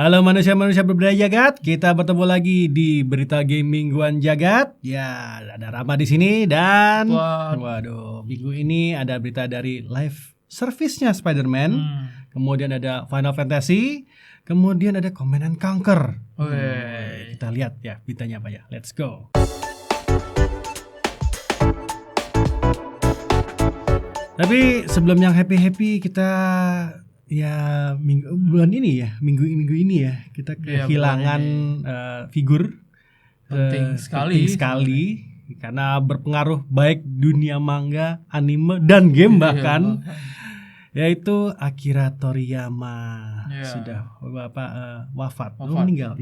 Halo manusia-manusia berbudaya jagat, kita bertemu lagi di Berita Game Mingguan Jagat. Ya, ada Rama di sini dan waduh, minggu ini ada berita dari live service-nya Spider-Man. Kemudian ada Final Fantasy, kemudian ada Command & Conquer. Kita lihat ya beritanya apa ya. Let's go. Tapi sebelum yang happy-happy kita minggu ini ya kita kehilangan figur penting sekali karena berpengaruh baik dunia manga, anime dan game bahkan yaitu Akira Toriyama sudah wafat. Meninggal.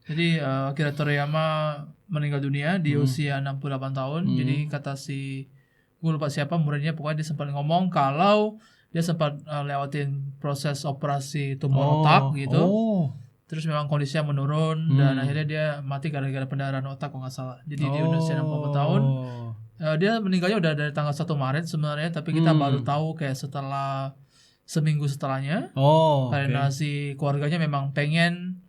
Jadi Akira Toriyama meninggal dunia di usia 68 tahun. Jadi kata gue lupa siapa muridnya, pokoknya dia sempat ngomong kalau dia sempat lewatin proses operasi tumor otak gitu. Terus memang kondisinya menurun dan akhirnya dia mati gara-gara pendarahan otak kalau nggak salah. Jadi di usia 64 tahun. Dia meninggalnya udah dari tanggal 1 Maret sebenarnya, tapi kita baru tahu kayak setelah seminggu setelahnya. Karena si keluarganya memang pengen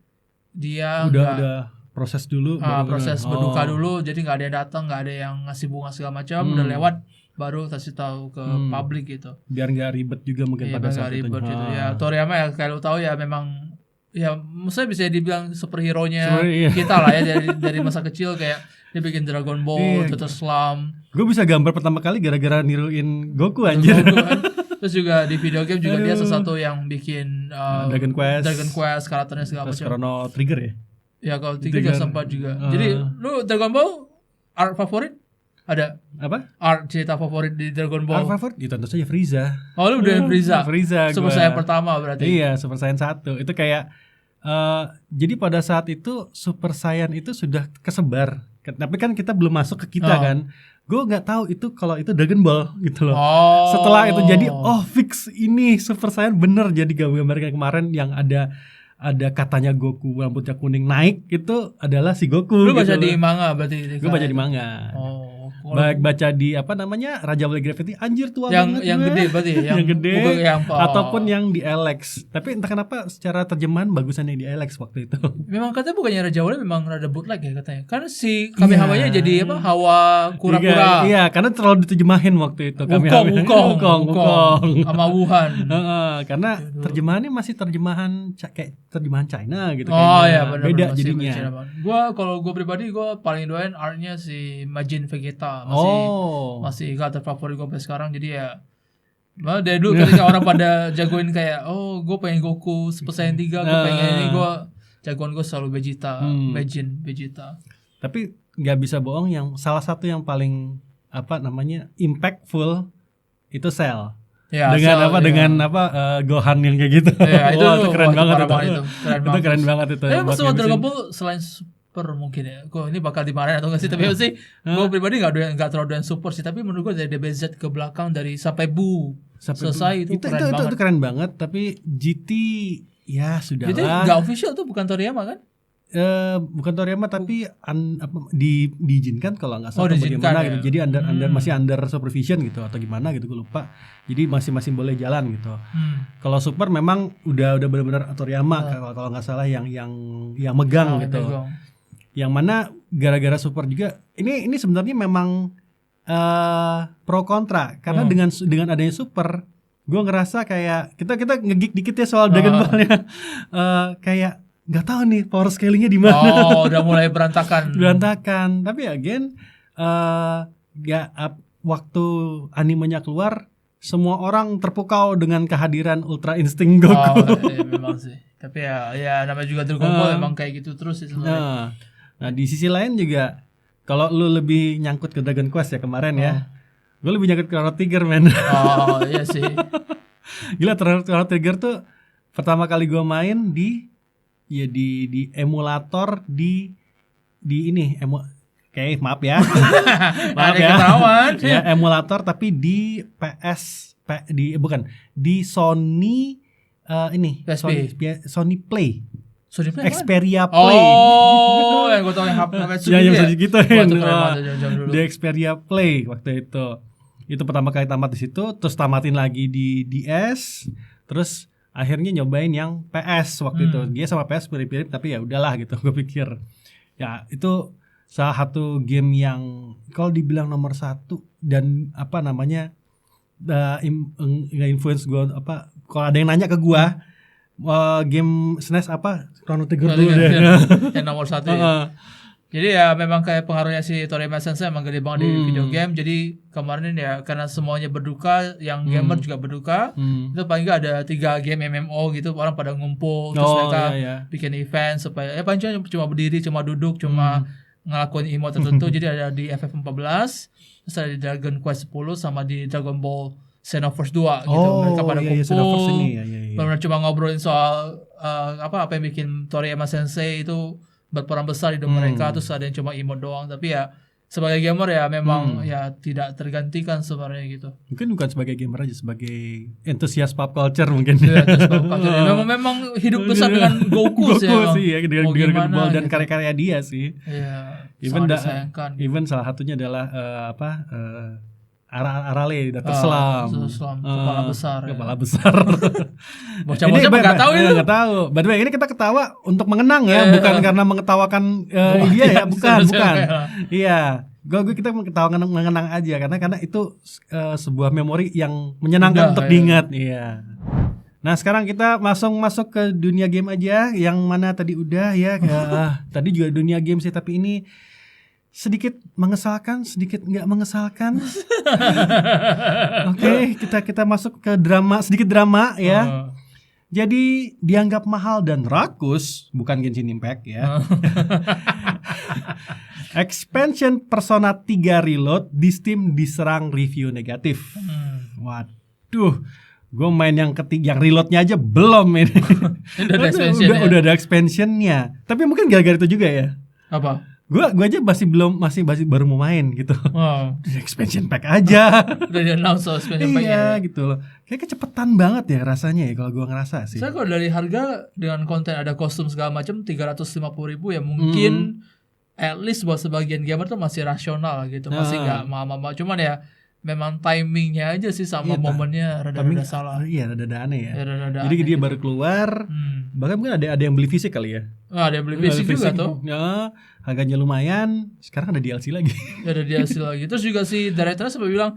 dia udah proses dulu, proses berduka dulu, jadi nggak ada yang datang, nggak ada yang ngasih bunga segala macam, udah lewat baru kasih tahu ke publik gitu. Biar nggak ribet juga mungkin pada saat itu. Gitu. Ya Toriyama ya kalau tahu ya memang ya maksudnya bisa dibilang superhero-nya kita lah ya dari masa kecil, kayak dia bikin Dragon Ball, Dr. Slump. Gue bisa gambar pertama kali gara-gara niruin Goku anjir. Terus juga di video game juga dia sesuatu yang bikin Dragon Quest karakternya segala macam. Chrono Trigger ya? Ya kalau Trigger juga sempat juga. Jadi lu Dragon Ball art favorit? Ada apa? Art cerita favorit di Dragon Ball? Art favorit? Ya tentu saja Frieza. Oh lu udah Frieza Super Saiyan pertama berarti? Iya, Super Saiyan 1. Itu kayak jadi pada saat itu Super Saiyan itu sudah kesebar. Tapi kan kita belum masuk ke kita kan. Gue nggak tahu itu kalau itu Dragon Ball gitu loh. Setelah itu jadi fix ini Super Saiyan bener. Jadi gambar kayak kemarin yang ada katanya Goku rambutnya kuning naik, itu adalah si Goku. Lu baca di manga berarti? Gue baca di manga. Baca di apa namanya Raja Wali Gravity, anjir tua banget yang gede berarti yang gede ataupun yang di Alex. Tapi entah kenapa secara terjemahan bagusan yang di Alex waktu itu. Memang katanya bukannya Raja Wali, memang rada bootleg ya katanya. Karena si Kamehawanya jadi apa? Hawa kura-kura. Iya, karena terlalu diterjemahin waktu itu. Wukong sama Wuhan. Karena terjemahannya masih terjemahan kayak terjemahan China gitu. Iya benar. Beda jadinya. Kalau gue pribadi gue paling doain artnya si Majin Vegeta. Masih karakter favorit gue sampai sekarang. Jadi ya dari dulu ketika orang pada jagoin kayak gue pengen Goku Super Saiyan 3, gue pengen ini, gue jagoan gue selalu Vegeta, Majin Vegeta. Tapi nggak bisa bohong, yang salah satu yang paling impactful itu Cell. Dengan Gohan yang kayak gitu. Itu keren banget itu. Itu keren banget itu. Tapi maksudnya Dragon Ball selain mungkin ya, gue ini bakal dimarahin atau nggak sih, tapi sih gue pribadi nggak terlalu doyan super sih, tapi menurut gue dari DBZ ke belakang dari sampai selesai itu keren banget. Itu keren banget. Tapi GT ya sudahlah. GT nggak official tuh, bukan Toriyama kan? Bukan Toriyama tapi diizinkan kalau nggak salah bagaimana gitu. Jadi masih under supervision gitu atau gimana gitu, gue lupa. Jadi masih boleh jalan gitu. Kalau super memang udah benar-benar Toriyama kalau nggak salah yang megang gitu. Yang mana gara-gara super juga ini sebenarnya memang pro kontra, karena dengan adanya super gue ngerasa kayak kita nge-geek dikit ya soal Dragon Ball ya. Kayak nggak tahu nih power scalingnya di mana. Udah mulai berantakan. Tapi again waktu animenya keluar, semua orang terpukau dengan kehadiran Ultra Instinct Goku. Memang sih. Tapi ya namanya juga Dragon Ball emang kayak gitu terus sih sebenarnya. Nah di sisi lain juga, kalau lu lebih nyangkut ke Dragon Quest ya kemarin ya, gue lebih nyangkut ke Chrono Trigger, men. Iya sih. Gila, Chrono Trigger tuh pertama kali gue main di emulator di ini maaf ya. Maaf ya. Ya emulator tapi di di Sony Sony Play. Xperia Play. Yang gue tau yang HP yang gitu di Xperia Play waktu itu. Itu pertama kali tamat di situ, terus tamatin lagi di DS, terus akhirnya nyobain yang PS waktu itu. Dia sama PS mirip-mirip tapi ya udahlah gitu. Gue pikir ya itu salah satu game yang kalau dibilang nomor 1 dan apa namanya influence gue apa. Kalau ada yang nanya ke gue game SNES apa Chrono Trigger dulu deh. Yang nomor 1 ya. Jadi ya memang kayak pengaruhnya si Toriyama Sensei emang gede banget di video game. Jadi kemarin ya karena semuanya berduka, yang gamer juga berduka. Itu paling nggak ada 3 game MMO gitu, orang pada ngumpul terus mereka bikin event supaya ya paling cuma berdiri, cuma duduk, cuma ngelakuin emote tertentu. Jadi ada di FF14, terus ada di Dragon Quest 10 sama di Dragon Ball Xenoverse 2 gitu. Mereka pada kumpul. Benar cuma ngobrolin soal apa yang bikin Toriyama Sensei itu berperan besar di hidup mereka. Terus ada yang cuma emote doang, tapi ya sebagai gamer ya memang ya tidak tergantikan sebenarnya gitu. Mungkin bukan sebagai gamer aja, sebagai entusias pop culture mungkin. Ya, pop culture. Memang hidup besar dengan Goku sih ya, dengan Dragon Ball dan karya-karya dia sih. Iya. Even salah satunya adalah Arale Dr. Slump. Kepala besar. Kepala besar. Bocah-bocah enggak tahu itu. Enggak tahu. By the way, ini kita ketawa untuk mengenang ya, bukan karena mengetawakan dia ya, bukan. Iya. Kita mengetawakan mengenang aja karena itu sebuah memori yang menyenangkan untuk diingat. Iya. Nah, sekarang kita masuk ke dunia game aja, yang mana tadi udah ya. Tadi juga dunia game sih, tapi ini sedikit mengesalkan, sedikit nggak mengesalkan. Oke, kita masuk ke sedikit drama ya. Jadi dianggap mahal dan rakus, bukan Genshin Impact ya. Expansion Persona 3 Reload di Steam diserang review negatif. Waduh, gue main yang Reloadnya aja belum ini. Udah ada expansionnya. Tapi mungkin gara-gara itu juga ya. Apa? Gue aja masih baru mau main gitu. Expansion pack aja. Udah di-announce expansion pack. Iya gitu loh. Kayak kecepetan banget ya rasanya ya kalau gue ngerasa sih. Saya kalau dari harga dengan konten ada kostum segala macam 350.000 ya mungkin at least buat sebagian gamer tuh masih rasional gitu. Masih enggak mahal-mahal. Cuman ya memang timingnya aja sih sama momennya rada-rada salah. Iya, rada-rada aneh ya. Rada-rada jadi dia baru keluar. Bahkan mungkin ada yang beli fisik kali ya. Ada yang beli fisik juga tuh. Ya, harganya lumayan. Sekarang ada DLC lagi. Ada DLC lagi. Terus juga si director sampai bilang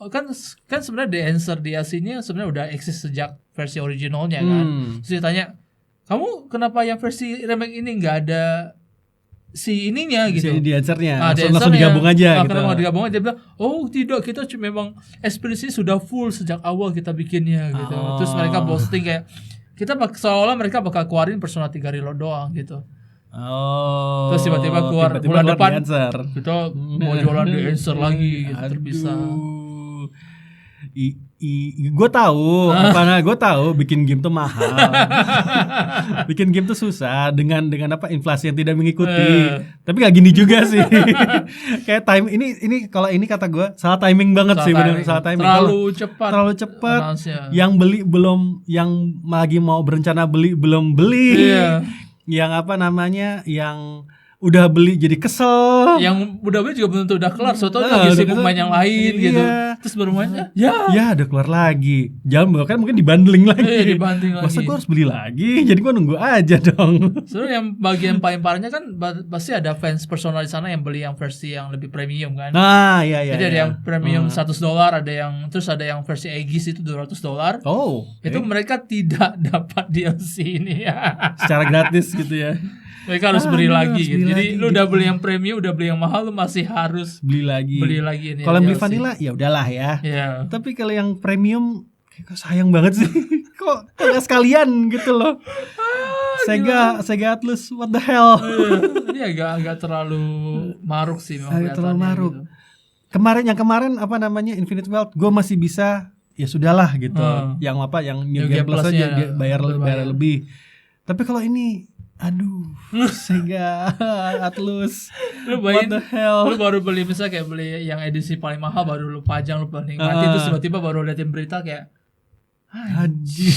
kan sebenarnya The Answer DLC-nya sebenarnya udah eksis sejak versi originalnya kan. Terus dia tanya, "Kamu kenapa yang versi remake ini enggak ada si ininya gitu?" Si The-Answer-nya langsung digabung aja gitu. Karena digabung aja, dia bilang, "Oh tidak, kita memang experience sudah full sejak awal kita bikinnya gitu." Terus mereka boasting kayak seolah-olah mereka bakal keluarin Persona 3 Reload doang gitu. Terus tiba-tiba keluar bulan depan kita mau jualan The-Answer lagi gitu, terpisah. Gue tahu bikin game tuh mahal. Bikin game tuh susah dengan apa inflasi yang tidak mengikuti. Tapi gak gini juga sih. Kayak ini kalau ini kata gue salah timing banget sih, benar salah timing. Terlalu cepat. Yang beli belum, yang lagi mau berencana beli belum beli. Yang apa namanya, yang udah beli jadi kesel. Yang udah beli juga belum tentu udah kelar. Soalnya lagi sibuk main yang lain gitu. Terus baru mainnya ya udah keluar lagi. Jangan bahkan mungkin dibundling lagi. Masa gue harus beli lagi? Jadi gue nunggu aja dong. Sebenarnya yang bagian paling parahnya kan pasti ada fans personal di sana yang beli yang versi yang lebih premium kan. Iya. Jadi ada yang premium $100, ada yang versi Aegis itu $200. Itu mereka tidak dapat DLC ini ya. Secara gratis gitu ya. Mereka harus beli lagi gitu. Jadi lu udah beli yang premium, udah beli yang mahal, lu masih harus beli lagi ini. Kalau beli vanilla ya udahlah ya. Tapi kalau yang premium kayak sayang banget sih. Kok enggak sekalian gitu loh. Sega Atlus, what the hell. Ini agak terlalu maruk sih memang. Agak terlalu maruk. Gitu. Kemarin apa namanya Infinite Wealth, gue masih bisa ya sudahlah gitu. Yang New Game Plus aja dia bayar lebih. Tapi kalau ini aduh, Sega Atlus, what the hell. Lu baru beli misalnya kayak beli yang edisi paling mahal, baru lu pajang, lu nikmati, terus tiba-tiba baru liatin berita kayak haji.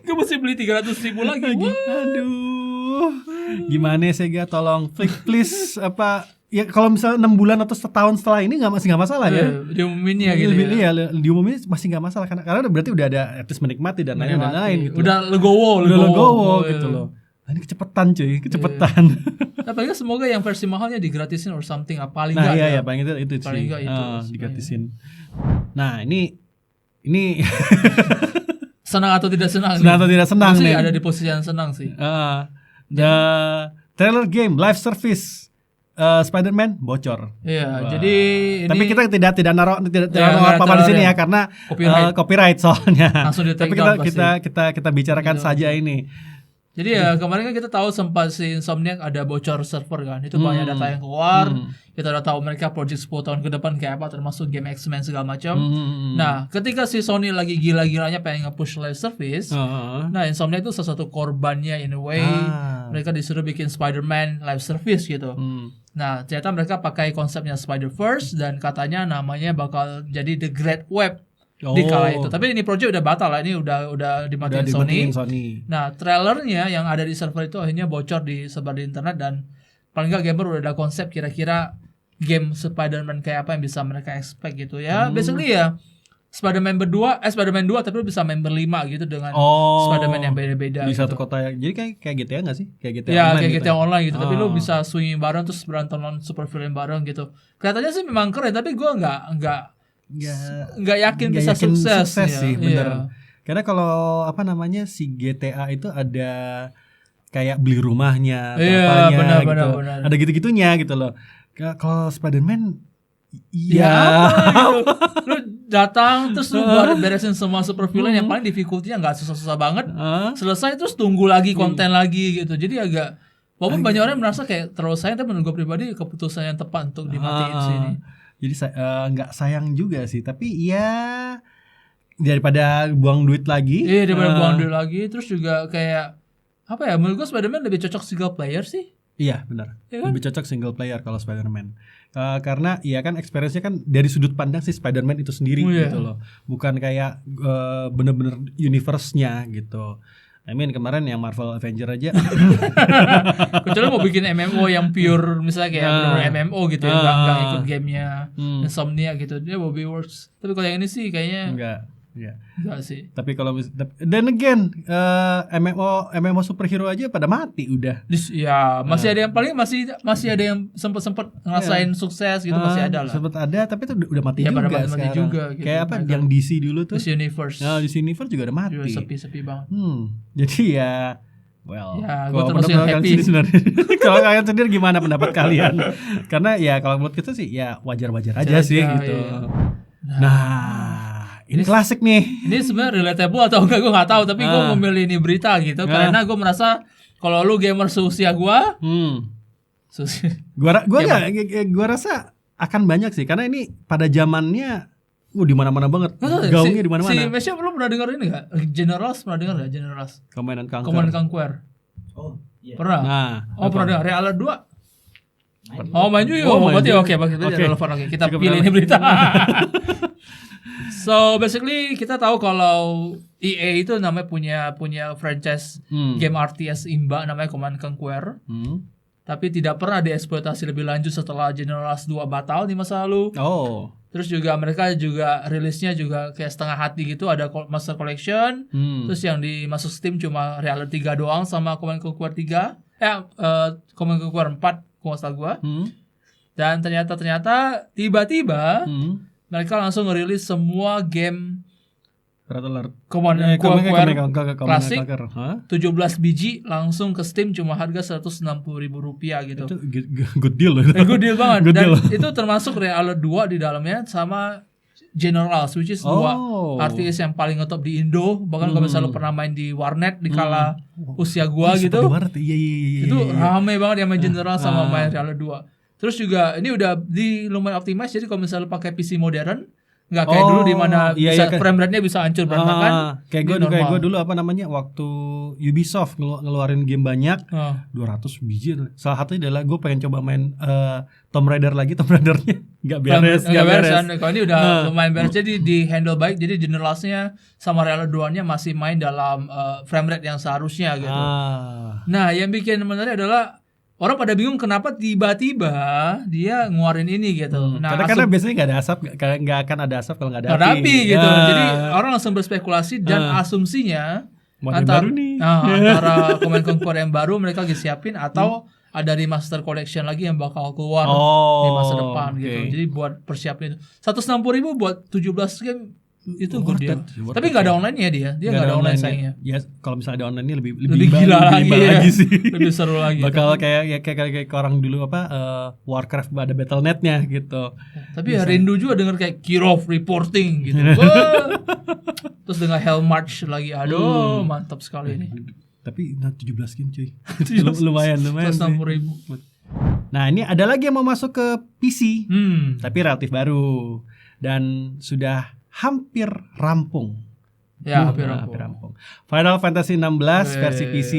Gue mesti beli 300.000 lagi. Aduh. Aduh. Gimana Sega tolong please apa ya kalau misalnya 6 bulan atau setahun setelah ini masih nggak masalah ya. Diumumin ya gitu ya. Iya, diumumin masih nggak masalah karena berarti udah ada artis menikmati dan lain-lain gitu. Udah legowo gitu loh. Nah, ini kecepatan cuy. Nah, paling semoga yang versi mahalnya digratisin or something paling enggak. Nah, iya paling itu paling sih. Itu digratisin. Nah, ini senang atau tidak senang? Atau tidak senang nih. Ada di posisi yang senang sih. The trailer game live service Spider-Man bocor. Iya, jadi tapi kita tidak naruh apa-apa di sini ya karena copyright soalnya. Langsung tapi kita bicarakan saja ini. Jadi ya kemarin kan kita tahu sempat si Insomniac ada bocor server kan. Itu banyak data yang keluar. Kita udah tahu mereka project 10 tahun ke depan kayak apa termasuk game X-Men segala macam. Nah, ketika si Sony lagi gila-gilanya pengen nge-push live service, nah Insomniac itu salah satu korbannya in a way. Mereka disuruh bikin Spider-Man live service gitu. Nah, ternyata mereka pakai konsepnya Spider-Verse dan katanya namanya bakal jadi The Great Web. Di kala itu. Tapi ini project udah batal lah. Ini udah dimatiin Sony. Nah, trailernya yang ada di server itu akhirnya bocor disebar di internet dan paling nggak gamer udah ada konsep kira-kira game Spider-Man kayak apa yang bisa mereka expect gitu ya. Basically ya Spider-Man 2 tapi lu bisa main berlima gitu dengan Spider-Man yang beda-beda di gitu. satu kota ya. Jadi kayak GTA enggak sih? Kayak GTA ya, online. Kayak GTA online gitu. Tapi lu bisa swinging bareng terus berantem super villain bareng gitu. Kelihatannya sih memang keren tapi gue nggak yakin bisa sukses sih, bener. Karena kalau si GTA itu ada kayak beli rumahnya, apanya gitu. Benar. Ada gitu-gitunya gitu loh. Kalau Spider-Man, gitu. Lu datang terus lu beresin semua super villain yang paling difficulty-nya nggak susah-susah banget. Selesai terus tunggu lagi konten lagi gitu. Jadi walaupun banyak orang merasa kayak terlalu sayang, tapi menurut gue pribadi keputusan yang tepat untuk dimatiin sini. Jadi nggak sayang juga sih, tapi ya daripada buang duit lagi. Iya, daripada buang duit lagi. Terus juga kayak apa ya? Menurut gue Spider-Man lebih cocok single player sih. Iya benar. Ya kan? Lebih cocok single player kalau Spider-Man. Karena ya kan experience-nya kan dari sudut pandang si Spider-Man itu sendiri gitu loh. Bukan kayak bener-bener universe-nya gitu. I mean kemarin yang Marvel Avenger aja. Kecuali mau bikin MMO yang pure misalnya kayak bener-bener MMO gitu ya, nggak ikut gamenya Insomnia gitu, dia will be worse. Tapi kalau yang ini sih kayaknya enggak sih. Tapi kalau dan again MMO superhero aja pada mati udah. Ya masih ada yang paling masih ada yang sempat ngerasain sukses gitu, masih ada lah. Sempat ada tapi itu udah mati juga sekarang. Mati juga gitu. Kayak apa yang DC dulu tuh? DC Universe. Nah, DC Universe juga udah mati. Sepi banget. Jadi ya gue terus yang happy. Kalau kalian sendiri gimana pendapat kalian? Karena ya kalau menurut kita sih ya wajar-wajar aja sih gitu. Nah, ini klasik nih. Ini sebenarnya relatable atau enggak gue nggak tahu, tapi gue memilih ini berita gitu karena gue merasa kalau lu gamer seusia gue, gue rasa akan banyak sih karena ini pada zamannya di mana-mana banget. Gaungnya di mana-mana. Si Mesya belum pernah dengar ini enggak? Generals pernah dengar enggak? Generals. Command and Conquer. Oh, iya. Pernah. Pernah dengar Real 2. Main juga. Berarti oke, relevan. Oke, kita pilih ini berita. So basically kita tahu kalau EA itu namanya punya franchise game RTS imba namanya Command and Conquer. Tapi tidak pernah dieksploitasi lebih lanjut setelah Generals 2 batal di masa lalu. Terus juga mereka juga rilisnya juga kayak setengah hati gitu, ada Master Collection. Terus yang dimasuk Steam cuma Real 3 doang sama Command and Conquer 3. Command and Conquer 4 kalau salah gua. Dan ternyata tiba-tiba mereka langsung ngerilis semua game Command and Conquer klasik 17 biji langsung ke Steam cuma harga Rp160.000 gitu. Itu good deal loh. Good deal banget. Dan itu termasuk Real 2 di dalamnya sama Generals, which is dua RTS yang paling ngetop di Indo. Bahkan kalau misalnya lu pernah main di warnet di kala usia gua gitu, itu rame banget yang main Generals sama main Real 2. Terus juga ini udah lumayan optimize, jadi kalau misalnya lu pakai PC modern Nggak kayak dulu di mana bisa frame rate-nya bisa hancur berantakan. Kayak gue dulu apa namanya waktu Ubisoft ngeluarin game banyak 200 biji. Salah satunya adalah gue pengen coba main Tomb Raider lagi, Tomb Raider-nya nggak beres. Kalau ini udah lumayan beres, jadi di handle baik, jadi generalnya sama Real 2-nya masih main dalam frame rate yang seharusnya gitu. Nah, yang bikin menarik adalah orang pada bingung kenapa tiba-tiba dia ngeluarin ini gitu. Nah, karena biasanya nggak ada asap, nggak akan ada asap kalau nggak ada api gitu. Jadi orang langsung berspekulasi dan asumsinya antara Command Conquer yang baru mereka lagi siapin atau ada remaster collection lagi yang bakal keluar di masa depan gitu. Jadi buat persiapin itu 160.000 buat 17 game itu gede. Tapi nggak ada online-nya dia nggak ada online sayangnya. Ya kalau misalnya ada online-nya lebih gila lagi sih. Lebih seru lagi. Bakal kayak orang dulu Warcraft ada Battle.net-nya gitu. Tapi ya rindu juga denger kayak Kirov reporting gitu. Terus dengan Hell March lagi. Aduh, mantap sekali ini. Tapi 17 game cuy. lumayan 160.000. Nah, ini ada lagi yang mau masuk ke PC. Tapi relatif baru dan sudah hampir rampung. Ya, hampir rampung. Final Fantasy 16 versi PC.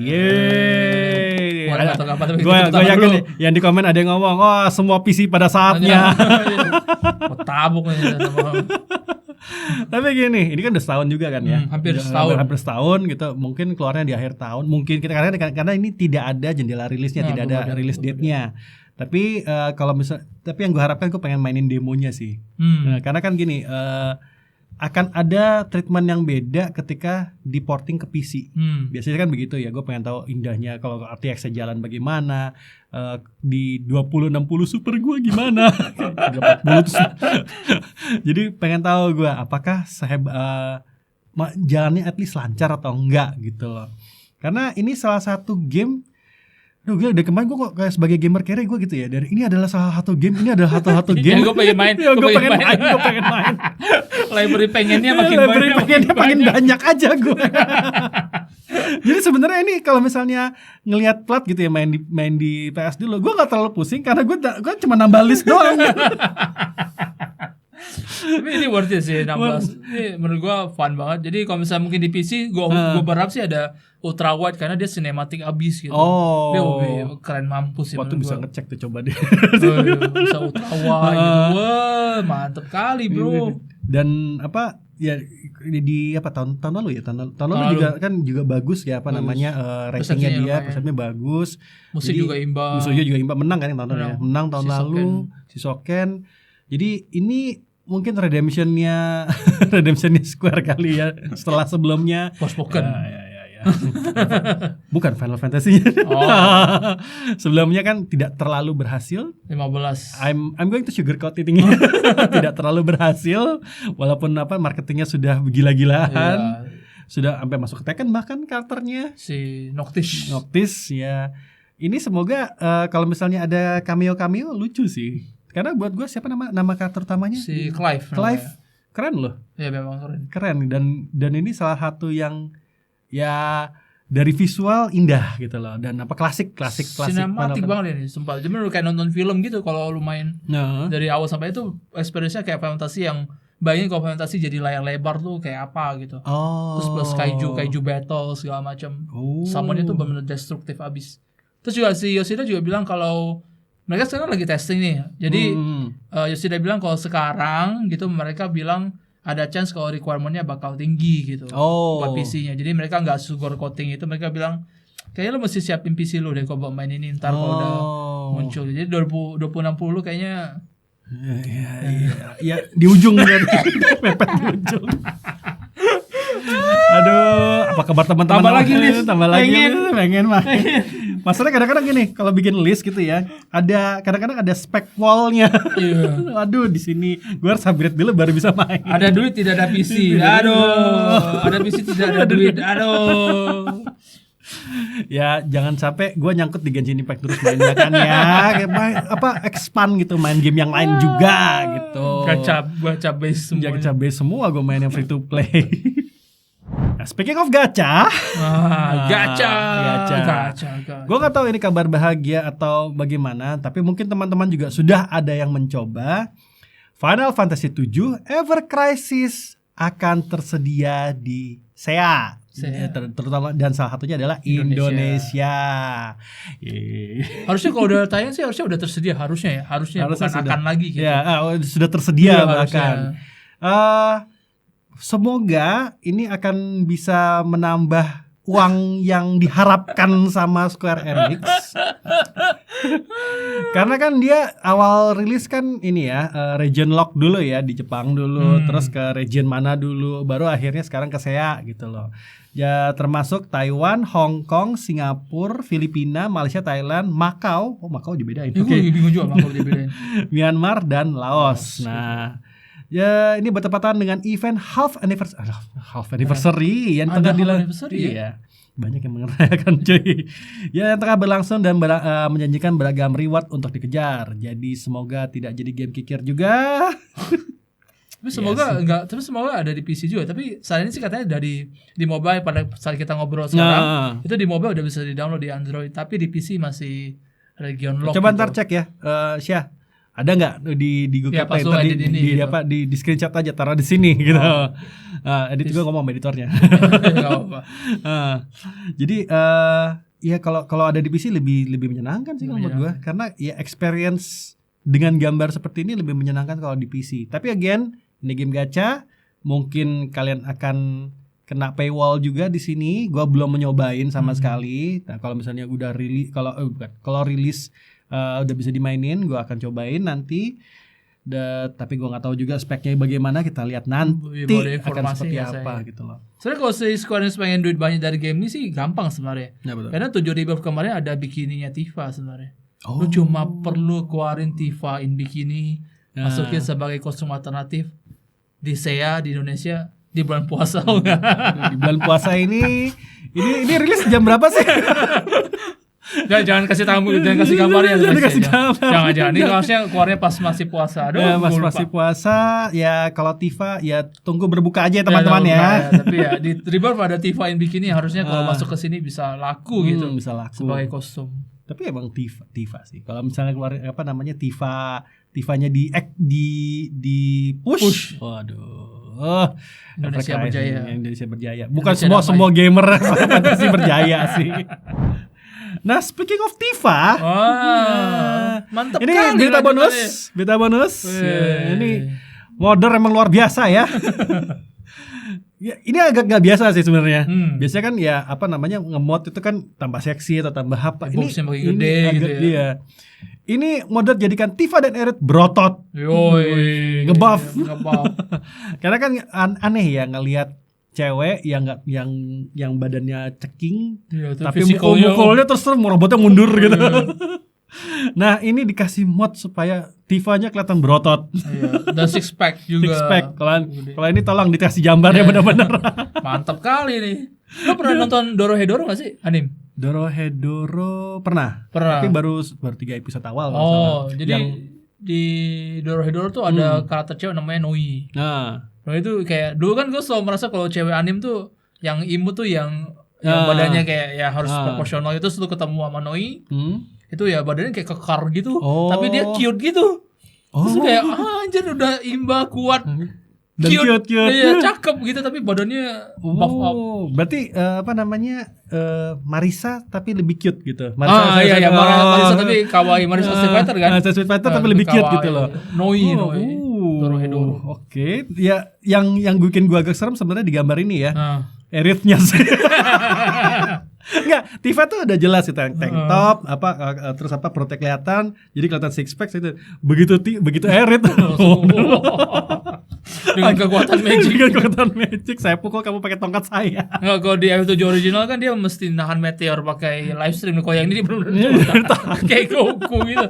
Yeay. Gue yakin nih, yang di komen ada yang ngomong, "Oh, semua PC pada saatnya." Tabuk nih. Tapi gini, ini kan udah setahun juga kan ya. Hampir setahun gitu. Mungkin keluarnya di akhir tahun. Mungkin karena ini tidak ada jendela rilisnya, tidak ada rilis date-nya. Tapi tapi yang gue harapkan gue pengen mainin demonya sih. Karena kan gini, akan ada treatment yang beda ketika diporting ke PC. Biasanya kan begitu ya. Gue pengen tahu indahnya kalau RTX-nya jalan bagaimana, di 2060 Super gue gimana. 40 Jadi pengen tahu gue apakah jalannya at least lancar atau enggak gitu loh. Karena ini salah satu game. Gue udah kemarin gue kok kayak sebagai gamer kere gue gitu ya. Dari ini adalah salah satu game, ini adalah satu game. Gue pengen main. Gue pengen main. Library pengennya makin banyak aja gue. Jadi sebenarnya ini kalau misalnya ngelihat plat gitu ya main di PS dulu, gue nggak terlalu pusing karena gue cuma nambah list doang. Tapi ini worth it sih 16. Ini menurut gue fun banget. Jadi kalau misalnya mungkin di PC gue berharap sih ada ultra wide karena dia cinematic abis gitu. Dia keren mampus sih. Waktu bisa ngecek tuh coba deh. Bisa ultra wide gitu. Wah, mantep kali bro. Dan di tahun lalu ya tahun lalu juga bagus ya ratingnya dia persepsinya bagus. Musik juga imbang menang kan yang tahun lalu ya. Menang tahun lalu Shisoken. Jadi ini mungkin redemptionnya Square kali ya setelah sebelumnya Forspoken. Bukan Final Fantasy-nya. Sebelumnya kan tidak terlalu berhasil. 15. I'm going to sugarcoat it. Tidak terlalu berhasil walaupun marketingnya sudah gila-gilaan. Sudah sampai masuk ke Tekken bahkan karakternya si Noctis ya. Ini semoga kalau misalnya ada cameo lucu sih. Karena buat gue siapa nama karakter utamanya? Si Clive. Keren loh. Iya memang keren dan ini salah satu yang ya dari visual indah gitu loh dan klasik sinematik banget ini sumpah. Jadi lu kayak nonton film gitu kalau lu main dari awal sampai itu experience-nya kayak fantasi yang bayangin kalau fantasi jadi layar lebar tuh kayak apa gitu. Terus plus kaiju battle segala macam. Summon-nya tuh benar-benar destruktif abis. Terus juga si Yoshida juga bilang kalau mereka sekarang lagi testing nih. Jadi Yoshida bilang kalau sekarang gitu mereka bilang ada chance kalau requirement-nya bakal tinggi gitu buat PC-nya. Jadi mereka nggak sugar coating itu. Mereka bilang kayaknya lo mesti siapin PC lo deh kalau main ini ntar kalau udah muncul. Jadi 2060 kayaknya ya di ujung mepet di ujung. Aduh, apa kabar teman-teman? Tambah lagi pengen mah. Masalahnya kadang-kadang gini, kalau bikin list gitu ya, kadang-kadang ada spek wall-nya. Aduh, di sini gue harus upgrade dulu baru bisa main. Ada duit tidak ada PC. Aduh, ada PC tidak ada duit. Aduh. Ya jangan sampai gue nyangkut di Genshin Impact terus mainnya kan ya. Expand gitu, main game yang lain juga gitu. Gacha base semua gue main yang free to play. Nah, speaking of gacha, gue nggak tahu ini kabar bahagia atau bagaimana, tapi mungkin teman-teman juga sudah ada yang mencoba Final Fantasy 7 Ever Crisis akan tersedia di SEA. Terutama dan salah satunya adalah Indonesia. Harusnya kalau udah tayang sih harusnya udah tersedia, harusnya bukan sudah. Akan lagi gitu. Ya, sudah tersedia bahkan. Semoga ini akan bisa menambah uang yang diharapkan sama Square Enix. Karena kan dia awal rilis kan ini ya, region lock dulu ya di Jepang dulu, terus ke region mana dulu, baru akhirnya sekarang ke SEA gitu loh. Ya termasuk Taiwan, Hong Kong, Singapura, Filipina, Malaysia, Thailand, Macau. Oh, Macau dibedain. Oke. Bingung juga Macau dibedain. Myanmar dan Laos. Nah, ya ini bertepatan dengan event half anniversary yang tengah dilangsung. Iya. Banyak yang mengerayakan cuy. Ya, yang tengah berlangsung dan menjanjikan beragam reward untuk dikejar. Jadi semoga tidak jadi game kikir juga. Tapi semoga ada di PC juga. Tapi saat ini sih katanya di mobile pada saat kita ngobrol sekarang, itu di mobile udah bisa di-download di Android, tapi di PC masih region lock. Coba ntar cek ya, Syah. Ada nggak di Google Play di screenshot aja, taruh di sini gitu. Edit juga ngomong sama editornya. Jadi ya kalau ada di PC lebih menyenangkan sih menurut gue, karena ya experience dengan gambar seperti ini lebih menyenangkan kalau di PC. Tapi again, ini game gacha, mungkin kalian akan kena paywall juga di sini. Gua belum menyobain sama sekali. Nah, kalau misalnya udah rilis, kalau rilis udah bisa dimainin, gua akan cobain nanti. Tapi gua nggak tahu juga speknya bagaimana. Kita lihat nanti akan seperti apa gitu loh. Sebenarnya kalau si Square Enix pengen duit banyak dari game ini sih gampang sebenarnya. Ya, karena 7 Rebirth kemarin ada bikininya Tifa sebenarnya. Lu cuma perlu keluarin Tifa in bikini, masukin sebagai kostum alternatif di SEA di Indonesia di bulan puasa. Di bulan puasa ini rilis jam berapa sih? Jangan kasih gambarnya. Jangan. Ini harusnya keluarnya pas masih puasa. Aduh, pas masih puasa. Ya kalau Tifa ya tunggu berbuka aja teman-teman ya. Tapi ya di Rebirth ada Tifa in bikini, harusnya kalau masuk ke sini bisa laku gitu. Bisa laku sebagai kostum. Tapi emang Tifa sih. Kalau misalnya keluar Tifanya di push. Waduh. Indonesia berjaya. Bukan semua gamer fantasi berjaya sih. Nah, speaking of Tifa, mantap ini kali. Beta bonus. Ini modder emang luar biasa ya. Ya, ini agak gak biasa sih sebenarnya. Biasanya kan ya nge-mod itu kan tambah seksi atau tambah apa. Ini gede gitu ya. Dia. Ini modder jadikan Tifa dan Aerith berotot. Ngebuff. Karena kan aneh ya ngelihat cewek yang badannya ceking, tapi mukulnya terus robotnya mundur gitu. Nah, ini dikasih mod supaya Tifanya kelihatan berotot. Dan six pack juga. Kalau ini tolong dikasih gambarnya benar-benar. Mantap kali nih. Lo pernah nonton Dorohedoro gak sih anime? Dorohedoro pernah. Tapi baru 3 episode awal. Jadi di Dorohedoro tuh ada karakter cewek namanya Noi. Nah, itu kayak dulu kan gue selalu merasa kalau cewek anime tuh yang imut tuh yang badannya kayak ya harus proporsional itu. Terus ketemu sama Noi. Itu ya badannya kayak kekar gitu, tapi dia cute gitu. Terus kayak anjir udah imba kuat, cute. Ya, cakep gitu tapi badannya buff up. Berarti Marisa tapi lebih cute gitu. Marisa tapi kawaii, Marisa Street Fighter kan. Street Fighter tapi lebih cute gitu loh. Noi. Dorohedoro. Oke. Ya yang bikin gua agak serem sebenarnya di gambar ini ya. Aerith-nya sih. Enggak, Tifa tuh udah jelas itu tank top, terus perutnya kelihatan, jadi kelihatan six pack itu. Begitu Aerith. Dengan kekuatan magic, saya pukul kamu pakai tongkat saya. Enggak, kalau di F7 original kan dia mesti nahan meteor pakai live stream. Kalau yang ini benar-benar kayak Goku gitu.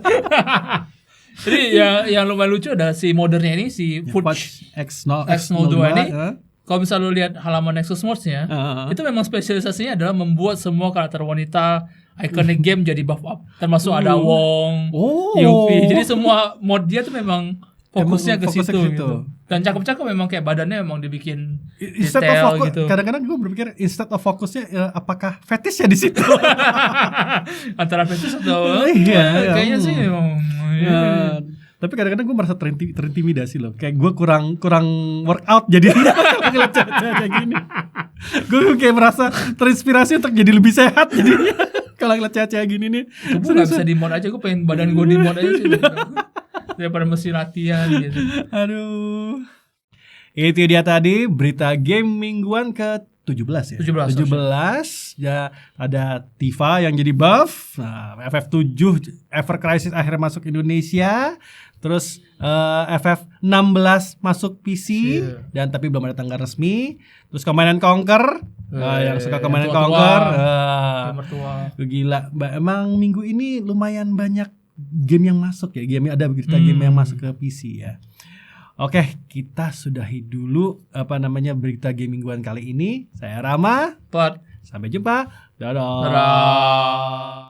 Jadi yang lumayan lucu ada si modernnya ini, si Fudge X02 ini. Kalau misalnya lu lihat halaman Nexus Mods-nya, itu memang spesialisasinya adalah membuat semua karakter wanita iconic game jadi buff up. Termasuk ada Wong, Yuffie. Jadi semua mod dia tuh memang fokusnya ke situ gitu. Dan cakep-cakep memang kayak badannya memang dibikin detail gitu. Kadang-kadang gue berpikir instead of fokusnya apakah fetishnya di situ? Antara fetish atau kayaknya sih memang Tapi kadang-kadang gue merasa terintimidasi loh. Kayak gue kurang workout jadi ngeliat cewek-cewek kayak gini. Gue kayak merasa terinspirasi untuk jadi lebih sehat jadinya. Kalau ngeliat cewek-cewek gini nih. Gue gak bisa di-mod aja, gue pengen badan gue di-mod aja sih. Daripada mesti latihan gitu. Aduh. Itu dia tadi berita game mingguan ke-17 ya. 17 ya, ada Tifa yang jadi buff. Nah, FF7 Ever Crisis akhirnya masuk Indonesia. Terus FF16 masuk PC dan tapi belum ada tanggal resmi. Terus Command & Conquer. Yang suka Command & Conquer. Gila. Emang minggu ini lumayan banyak game yang masuk ya. Ada berita game yang masuk ke PC ya. Oke, kita sudahi dulu berita game mingguan kali ini. Saya Rama. Sampai jumpa. Dadah.